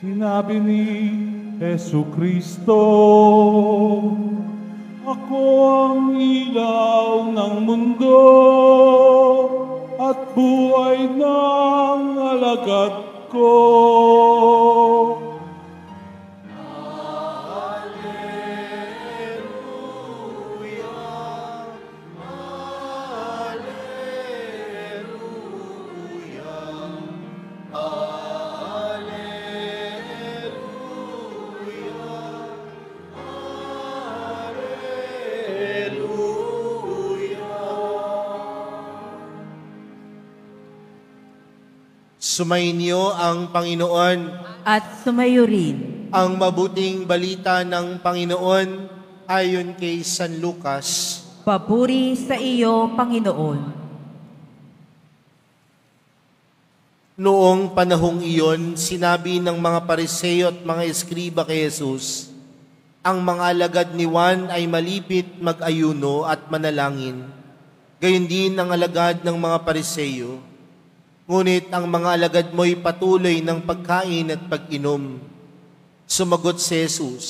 Sinabi ni Jesucristo, ako ang ilaw ng mundo at buhay ng alagad ko. Sumainyo ang Panginoon. At sumayo rin. Ang mabuting balita ng Panginoon ayon kay San Lucas. Papuri sa iyo, Panginoon. Noong panahong iyon, sinabi ng mga Pariseo at mga Eskriba kay Jesus, ang mga alagad ni Juan ay malipit mag-ayuno at manalangin. Gayon din ang alagad ng mga Pariseo. Ngunit ang mga alagad mo'y patuloy ng pagkain at pag-inom. Sumagot si Jesus,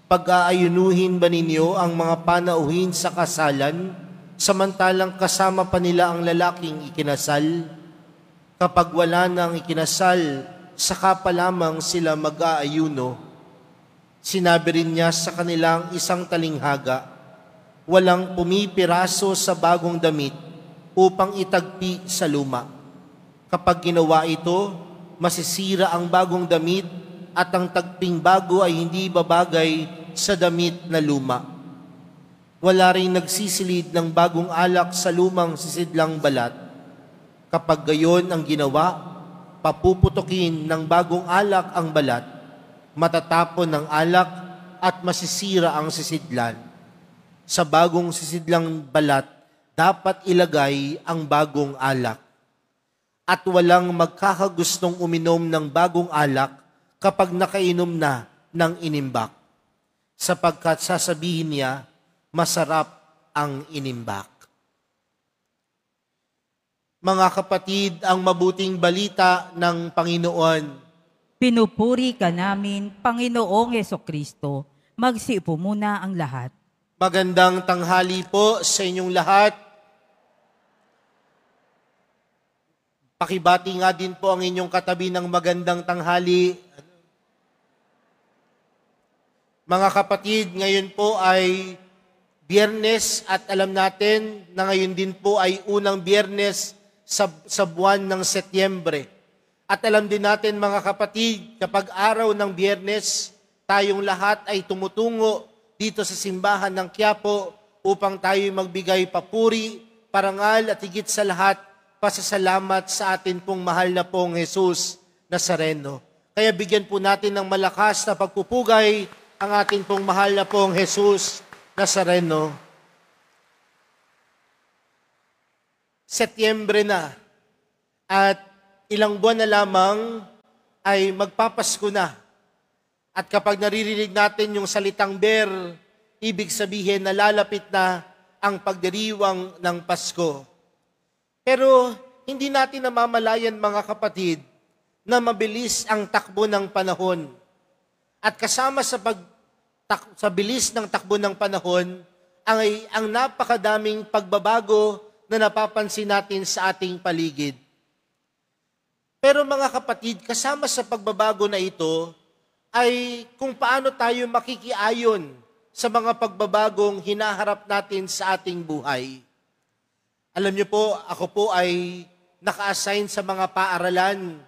pag-aayunuhin ba ninyo ang mga panauhin sa kasalan, samantalang kasama pa nila ang lalaking ikinasal? Kapag wala nang ikinasal, saka pa lamang sila mag-aayuno. Sinabi rin niya sa kanilang isang talinghaga, walang pumipiraso sa bagong damit upang itagpi sa luma. Kapag ginawa ito, masisira ang bagong damit at ang tagping bago ay hindi babagay sa damit na luma. Wala rin nagsisilid ng bagong alak sa lumang sisidlang balat. Kapag gayon ang ginawa, papuputukin ng bagong alak ang balat, matatapon ng alak at masisira ang sisidlan. Sa bagong sisidlang balat, dapat ilagay ang bagong alak. At walang magkakagustong uminom ng bagong alak kapag nakainom na ng inimbak. Sapagkat sasabihin niya, masarap ang inimbak. Mga kapatid, ang mabuting balita ng Panginoon. Pinupuri ka namin, Panginoong Jesucristo. Magsiupo muna ang lahat. Magandang tanghali po sa inyong lahat. Pakibati nga din po ang inyong katabi ng magandang tanghali. Mga kapatid, ngayon po ay Biyernes at alam natin na ngayon din po ay unang Biyernes sa buwan ng Setyembre. At alam din natin mga kapatid, kapag araw ng Biyernes, tayong lahat ay tumutungo dito sa simbahan ng Quiapo upang tayo magbigay papuri, parangal at higit sa lahat, pasasalamat sa atin pong mahal na pong Jesus Nazareno. Kaya bigyan po natin ng malakas na pagpupugay ang atin pong mahal na pong Jesus Nazareno. Setyembre na at ilang buwan na lamang ay magpapasko na. At kapag naririnig natin yung salitang ber, ibig sabihin na lalapit na ang pagdiriwang ng Pasko. Pero hindi natin namamalayan mga kapatid na mabilis ang takbo ng panahon. At kasama sa bilis ng takbo ng panahon ay ang napakadaming pagbabago na napapansin natin sa ating paligid. Pero mga kapatid, kasama sa pagbabago na ito ay kung paano tayo makikiayon sa mga pagbabagong hinaharap natin sa ating buhay. Alam niyo po, ako po ay naka-assign sa mga paaralan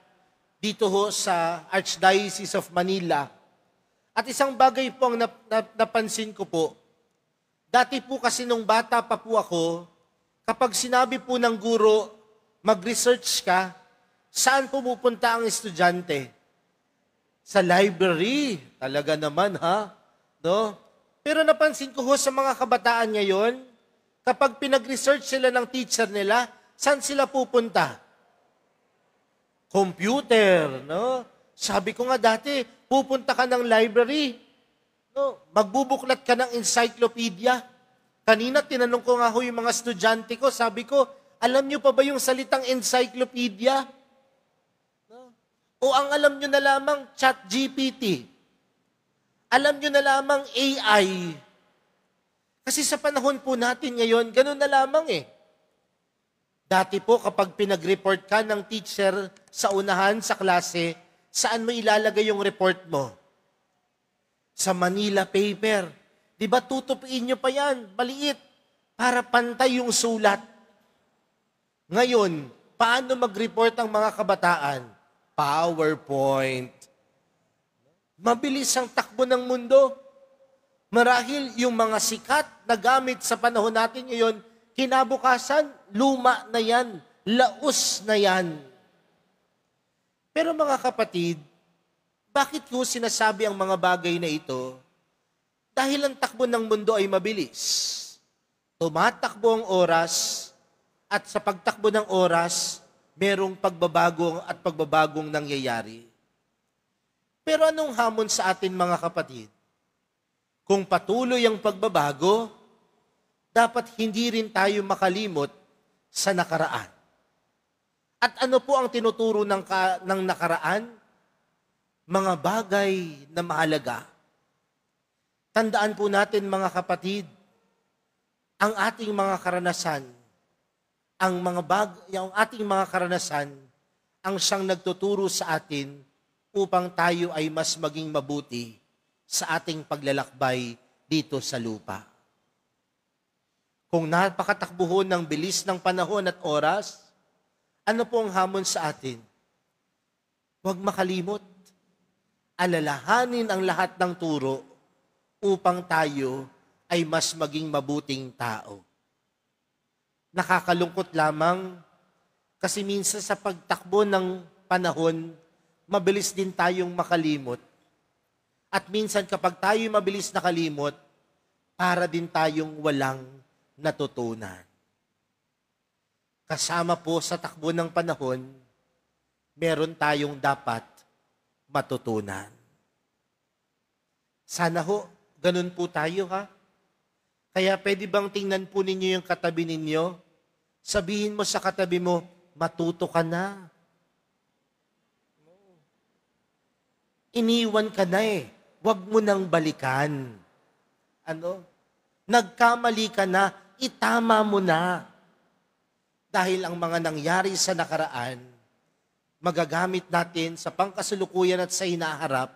dito ho sa Archdiocese of Manila. At isang bagay po ang napansin ko po. Dati po kasi nung bata pa po ako, kapag sinabi po ng guro, mag-research ka, saan pumupunta ang estudyante? Sa library. Talaga naman ha? No? Pero napansin ko ho sa mga kabataan ngayon, kapag pinag-research sila ng teacher nila, saan sila pupunta? Computer, no? Sabi ko nga dati, pupunta ka ng library, no? Magbubuklat ka ng encyclopedia. Kanina, tinanong ko nga ho yung mga estudyante ko, sabi ko, alam niyo pa ba yung salitang encyclopedia? No? O ang alam nyo na lamang ChatGPT? Alam nyo na lamang AI? Kasi sa panahon po natin ngayon, ganun na lamang eh. Dati po kapag pinag-report ka ng teacher sa unahan sa klase, saan mo ilalagay yung report mo? Sa Manila paper. Di ba tutupiin nyo pa yan? Maliit. Para pantay yung sulat. Ngayon, paano mag-report ang mga kabataan? PowerPoint. Mabilis ang takbo ng mundo. Marahil yung mga sikat na gamit sa panahon natin ngayon, kinabukasan, luma na yan, laos na yan. Pero mga kapatid, bakit ko sinasabi ang mga bagay na ito? Dahil ang takbo ng mundo ay mabilis. Tumatakbo ang oras, at sa pagtakbo ng oras, merong pagbabagong nangyayari. Pero anong hamon sa atin mga kapatid? Kung patuloy ang pagbabago, dapat hindi rin tayo makalimot sa nakaraan. At ano po ang tinuturo ng nakaraan? Mga bagay na mahalaga. Tandaan po natin mga kapatid, ang ating mga karanasan, yung ating mga karanasan, ang siyang nagtuturo sa atin upang tayo ay mas maging mabuti sa ating paglalakbay dito sa lupa. Kung napakatakbuhon ng bilis ng panahon at oras, ano po ang hamon sa atin? Huwag makalimot. Alalahanin ang lahat ng turo upang tayo ay mas maging mabuting tao. Nakakalungkot lamang kasi minsan sa pagtakbo ng panahon, mabilis din tayong makalimot. At minsan kapag tayo mabilis nakalimot, para din tayong walang natutunan. Kasama po sa takbo ng panahon, meron tayong dapat matutunan. Sana ho, ganun po tayo ha. Kaya pwede bang tingnan po ninyo yung katabi ninyo? Sabihin mo sa katabi mo, matuto ka na. Iniwan ka na eh. Huwag mo nang balikan. Nagkamali ka na, itama mo na. Dahil ang mga nangyari sa nakaraan, magagamit natin sa pangkasalukuyan at sa hinaharap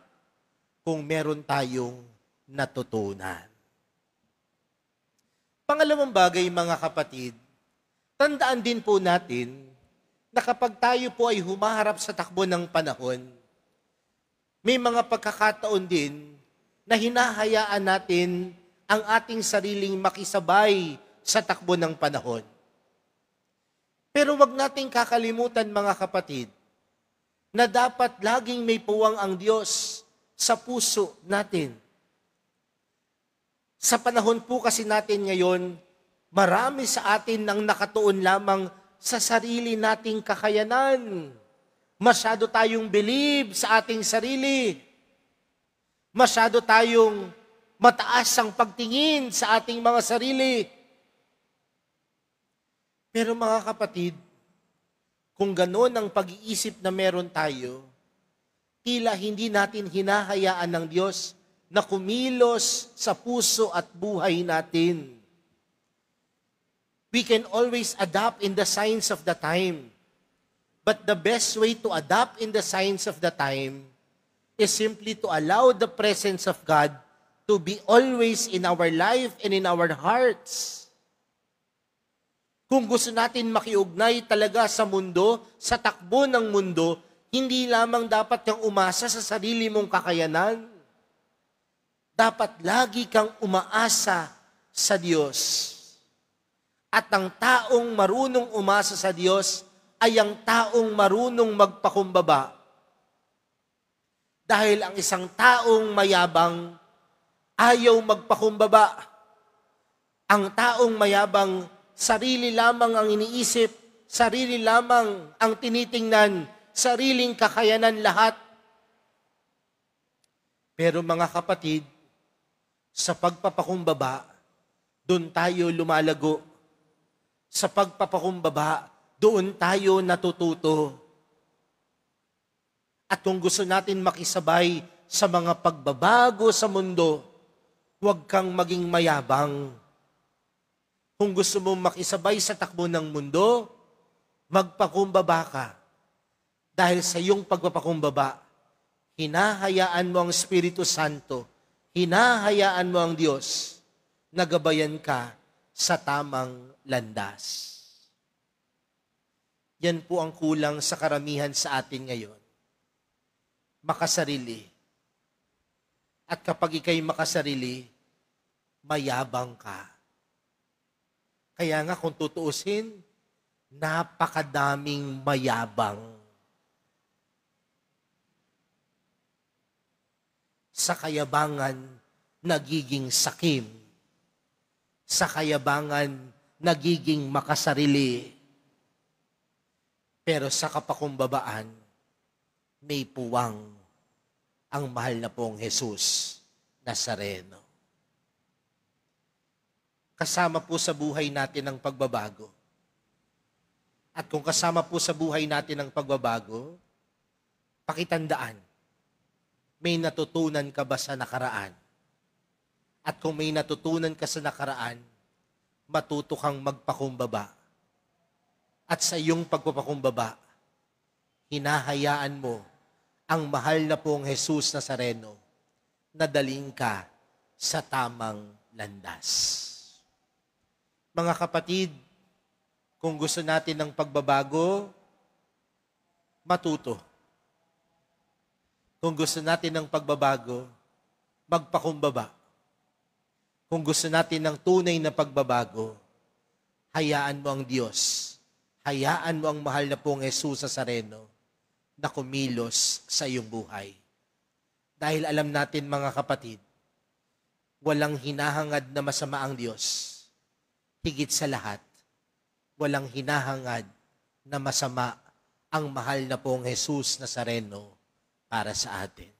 kung meron tayong natutunan. Pangalawang bagay mga kapatid, tandaan din po natin na kapag tayo po ay humaharap sa takbo ng panahon, may mga pagkakataon din na hinahayaan natin ang ating sariling makisabay sa takbo ng panahon. Pero wag nating kakalimutan mga kapatid, na dapat laging may puwang ang Diyos sa puso natin. Sa panahon po kasi natin ngayon, marami sa atin nang nakatuon lamang sa sarili nating kakayanan. Masyado tayong believe sa ating sarili. Masyado tayong mataas ang pagtingin sa ating mga sarili. Pero mga kapatid, kung gano'n ang pag-iisip na meron tayo, tila hindi natin hinahayaan ng Diyos na kumilos sa puso at buhay natin. We can always adapt in the signs of the time. But the best way to adapt in the signs of the time is simply to allow the presence of God to be always in our life and in our hearts. Kung gusto natin makiugnay talaga sa mundo, sa takbo ng mundo, hindi lamang dapat kang umasa sa sarili mong kakayanan. Dapat lagi kang umaasa sa Diyos. At ang taong marunong umasa sa Diyos ay ang taong marunong magpakumbaba. Dahil ang isang taong mayabang ayaw magpakumbaba. Ang taong mayabang, sarili lamang ang iniisip, sarili lamang ang tinitingnan, sariling kakayanan lahat. Pero mga kapatid, sa pagpapakumbaba, doon tayo lumalago. Sa pagpapakumbaba, doon tayo natututo. At kung gusto natin makisabay sa mga pagbabago sa mundo, huwag kang maging mayabang. Kung gusto mo makisabay sa takbo ng mundo, magpakumbaba ka. Dahil sa iyong pagpapakumbaba, hinahayaan mo ang Espiritu Santo, hinahayaan mo ang Diyos na gabayan ka sa tamang landas. Yan po ang kulang sa karamihan sa atin ngayon. Makasarili. At kapag ikay makasarili, mayabang ka. Kaya nga kung tutuusin, napakadaming mayabang. Sa kayabangan, nagiging sakim. Sa kayabangan, nagiging makasarili. Pero sa kapakumbabaan, may puwang ang mahal na pong Jesus Nazareno. Kasama po sa buhay natin ang pagbabago. At kung kasama po sa buhay natin ang pagbabago, pakitandaan, may natutunan ka ba sa nakaraan? At kung may natutunan ka sa nakaraan, matuto kang magpakumbaba. At sa iyong pagpapakumbaba, hinahayaan mo ang mahal na pong Jesus Nazareno na daling ka sa tamang landas. Mga kapatid, kung gusto natin ng pagbabago, matuto. Kung gusto natin ng pagbabago, magpakumbaba. Kung gusto natin ng tunay na pagbabago, hayaan mo ang Diyos, hayaan mo ang mahal na pong Jesus Nazareno na kumilos sa iyong buhay. Dahil alam natin mga kapatid, walang hinahangad na masama ang Diyos. Higit sa lahat, walang hinahangad na masama ang mahal na pong Jesus Nazareno para sa atin.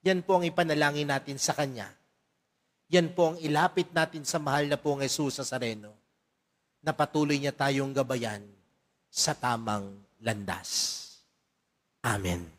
Yan po ang ipanalangin natin sa Kanya. Yan po ang ilapit natin sa mahal na pong Jesus Nazareno na patuloy niya tayong gabayan sa tamang landas. Amen.